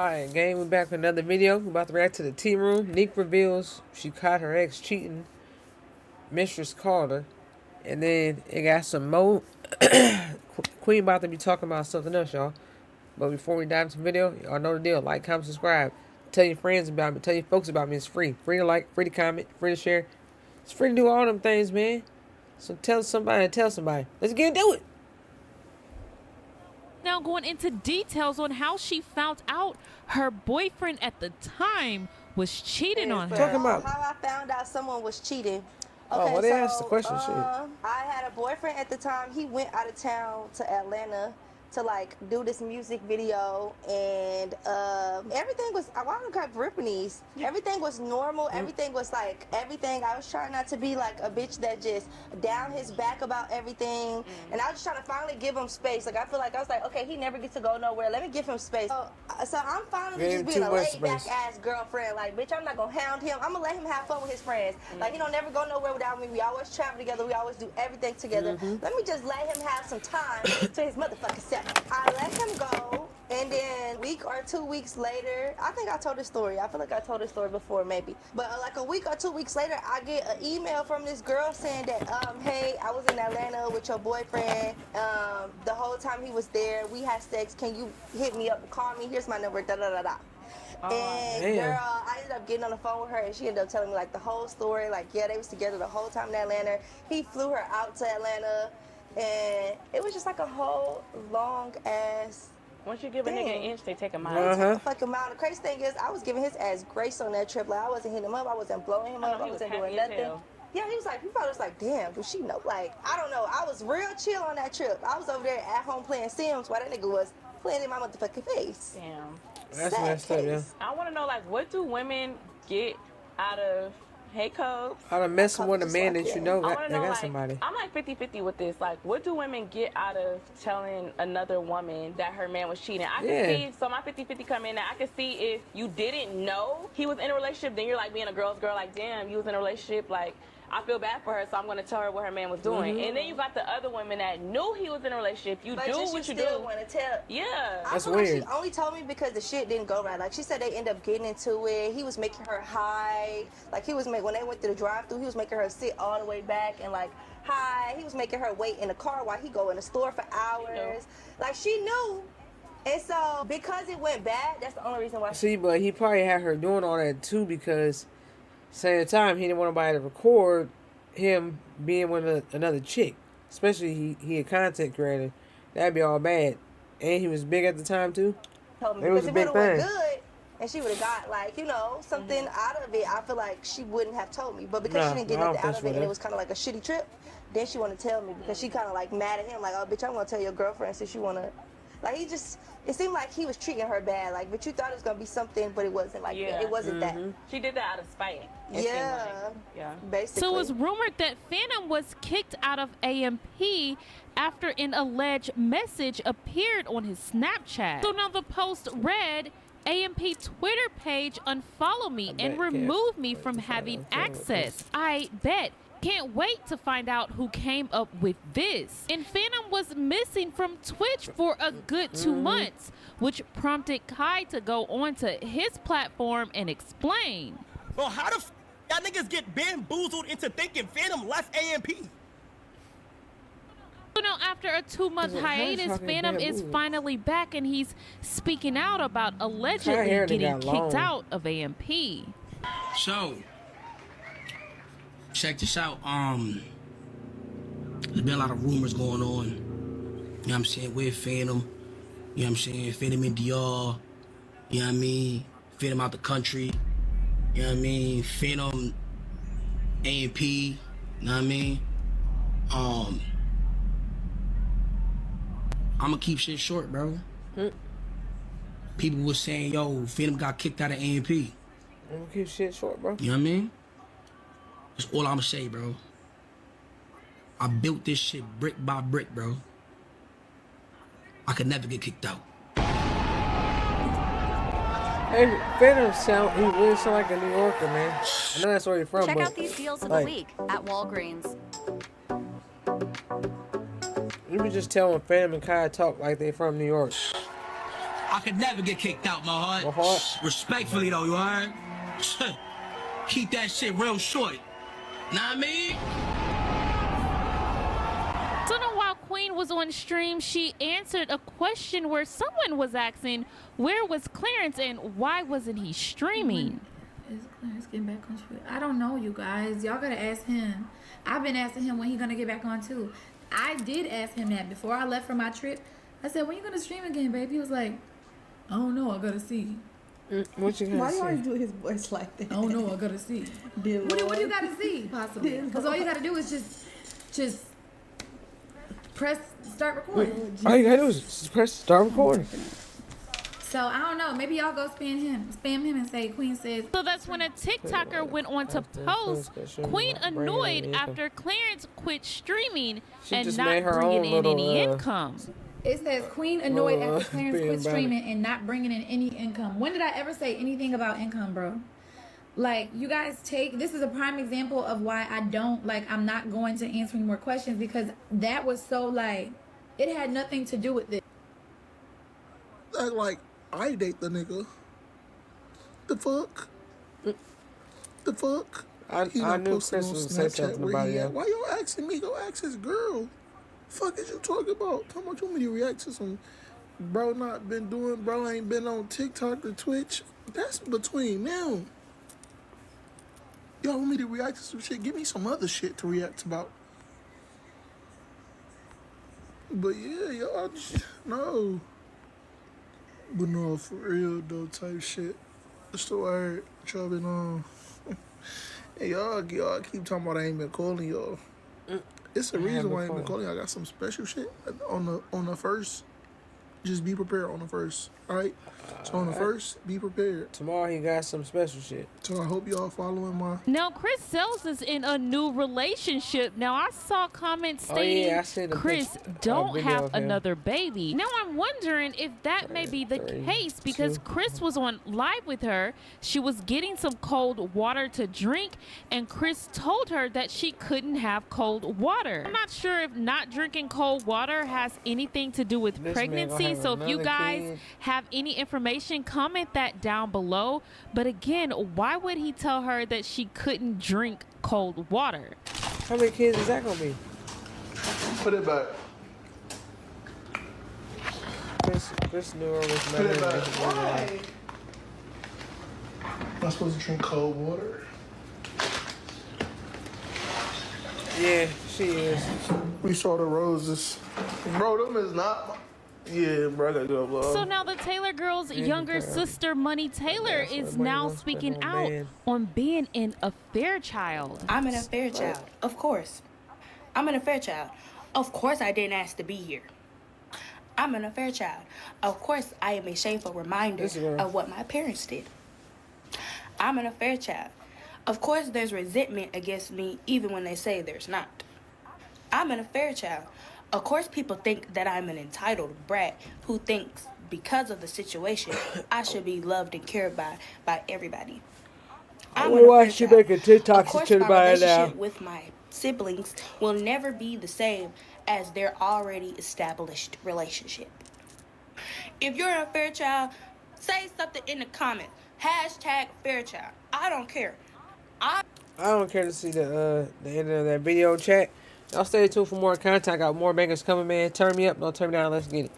Alright, gang, we're back with another video. We're about to react to the tea room. Nique reveals she caught her ex cheating. Mistress called her. And then it got some more. Queen about to be talking about something else, y'all. But before we dive into the video, y'all know the deal. Like, comment, subscribe. Tell your friends about me. Tell your folks about me. It's free. Free to like, free to comment, free to share. It's free to do all them things, man. So tell somebody to tell somebody. Let's get into it. Now going into details on how she found out her boyfriend at the time was cheating on her. Talking about how I found out someone was cheating. Okay, well, they asked the question. I had a boyfriend at the time. He went out of town to Atlanta to like do this music video, and everything was, I wanted to Brittany's. Everything was normal. Everything was like everything. I was trying not to be like a bitch that just down his back about everything, and I was just trying to finally give him space. Like I feel like I was like, okay, he never gets to go nowhere. Let me give him space. So I'm finally just being a laid back ass girlfriend. Like, bitch, I'm not gonna hound him. I'm gonna let him have fun with his friends. Like, he don't never go nowhere without me. We always travel together. We always do everything together. Let me just let him have some time to his motherfucking self. I let him go, and then a week or 2 weeks later, I think I told this story. I feel like I told this story before, maybe. But like a week or 2 weeks later, I get an email from this girl saying that, hey, I was in Atlanta with your boyfriend. The whole time he was there, we had sex. Can you hit me up and call me? Here's my number, da-da-da-da. And girl, I ended up getting on the phone with her, and she ended up telling me like the whole story. Like, yeah, they was together the whole time in Atlanta. He flew her out to Atlanta. And it was just like a whole long ass. Once you give a nigga an inch, they take a mile. Fuck a mile. The crazy thing is, I was giving his ass grace on that trip. Like, I wasn't hitting him up. I wasn't blowing him up. I wasn't doing nothing. Yeah, he was like, he probably was like, damn, does she know? Like, I don't know. I was real chill on that trip. I was over there at home playing Sims while that nigga was playing in my motherfucking face. Damn. That's messed up, yeah. I want to know, like, what do women get out of hate codes? How to mess with a man that you know that got like, somebody. I'm like 50-50 with this. Like, what do women get out of telling another woman that her man was cheating? I can see, so my 50-50 come in now. I can see if you didn't know he was in a relationship, then you're like being a girl's girl, like, damn, you was in a relationship, like, I feel bad for her, so I'm going to tell her what her man was doing. And then you got the other women that knew he was in a relationship. You do what you do. Still want to tell. Yeah. That's Like weird. she only told me because the shit didn't go right. Like, she said they ended up getting into it. He was making her hide. Like, he was when they went through the drive-thru, he was making her sit all the way back and like hide. He was making her wait in the car while he go in the store for hours. Like, she knew. And so because it went bad, that's the only reason why. See, but he probably had her doing all that too because same time he didn't want nobody to record him being with another chick, especially he a content creator. That'd be all bad. And he was big at the time too. Told me, it was a big thing. Good, and she would have got like, you know, something out of it. I feel like she wouldn't have told me, but because she didn't get nothing out of it, and it was kind of like a shitty trip, then she wanted to tell me because she kind of like mad at him, like, oh bitch, I'm gonna tell your girlfriend since you wanna. Like, he just, it seemed like he was treating her bad. Like, but you thought it was gonna be something, but it wasn't like that. It wasn't that. She did that out of spite. Yeah, basically. So it was rumored that Fanum was kicked out of AMP after an alleged message appeared on his Snapchat. So now the post read, AMP Twitter page unfollow me and remove me from having access. I bet. Can't wait to find out who came up with this. And Fanum was missing from Twitch for a good 2 months, which prompted Kai to go on to his platform and explain. Well, how the f y'all niggas get bamboozled into thinking Fanum left AMP? So now after a 2-month hiatus, Fanum is finally back and he's speaking out about allegedly getting kicked out of AMP. So, check this out. There's been a lot of rumors going on. You know what I'm saying? With Fanum. You know what I'm saying? Fanum in DR. You know what I mean? Fanum out the country. You know what I mean? Fanum AMP. You know what I mean? I'ma keep shit short, bro. People was saying, yo, Fanum got kicked out of AMP. I'ma keep shit short, bro. You know what I mean? That's all I'ma say, bro. I built this shit brick by brick, bro. I could never get kicked out. Hey, Fanum he really sound like a New Yorker, man. I know that's where you're from. Check out these deals of the week at Walgreens. You can just tell when Fanum and Kai talk like they from New York. I could never get kicked out, my heart. My heart. Respectfully, though, you heard? Keep that shit real short. Know what I mean? So now while Queen was on stream, she answered a question where someone was asking, where was Clarence and why wasn't he streaming? Is Clarence getting back on stream? I don't know, you guys. Y'all gotta ask him. I've been asking him when he gonna get back on too. I did ask him that before I left for my trip. I said, when you gonna stream again, babe? He was like, I don't know, I gotta see. What you gotta Why see? you always do his voice like that? I don't know, I gotta see. What do you gotta see, possibly? Because all you gotta do is just press start recording. All you gotta do is just press start recording. So I don't know. Maybe y'all go spam him and say Queen says. So that's when a TikToker went on to post Queen annoyed after Clarence quit streaming and just not made her bringing own in little, any income. It says Queen annoyed after Clarence being quit about streaming and not bringing in any income. When did I ever say anything about income, bro? Like, you guys this is a prime example of why I'm not going to answer any more questions, because that was so, like, it had nothing to do with this. Act like I date the nigga. The fuck? The fuck? He I done knew posted Chris on would say Snapchat something where about he it. at. Why y'all asking me? Go ask his girl. Fuck is you talking about? Talking about you want me to react to some bro not been doing, bro ain't been on TikTok or Twitch. That's between them. Y'all want me to react to some shit? Give me some other shit to react about. But yeah, y'all just, no. But no, for real though, type shit. That's the word y'all been on. And y'all keep talking about I ain't been calling y'all. It's the reason why I ain't been calling y'all. I got some special shit on the first. Just be prepared on the first, all right? So on the first, be prepared. Tomorrow he got some special shit. So I hope y'all following my... Now, Chris Sells is in a new relationship. Now, I saw comments stating I seen the Chris don't have another baby. Now, I'm wondering if that may be the case, because Chris was on live with her. She was getting some cold water to drink, and Chris told her that she couldn't have cold water. I'm not sure if not drinking cold water has anything to do with pregnancy. So if you guys have any information, comment that down below. But again, why would he tell her that she couldn't drink cold water? How many kids is that gonna be? Put it back. Chris knew her was Put it back. Why? Am I supposed to drink cold water? Yeah, she is. We saw the roses. Bro, them is not... Yeah, bro, I gotta go, bro. So now the Taylor girl's younger sister, Money Taylor, is now speaking out on being an affair child. I'm an affair child, of course. I'm an affair child. Of course I didn't ask to be here. I'm an affair child. Of course I am a shameful reminder of what my parents did. I'm an affair child. Of course there's resentment against me even when they say there's not. I'm an affair child. Of course, people think that I'm an entitled brat who thinks because of the situation, I should be loved and cared by everybody. Why she making TikToks of course, to my everybody now? relationship with my siblings will never be the same as their already established relationship. If you're an affair child, say something in the comments. #Fairchild. I don't care. I don't care to see the end of that video chat. Y'all stay tuned for more content. I got more bangers coming, man. Turn me up, don't turn me down. Let's get it.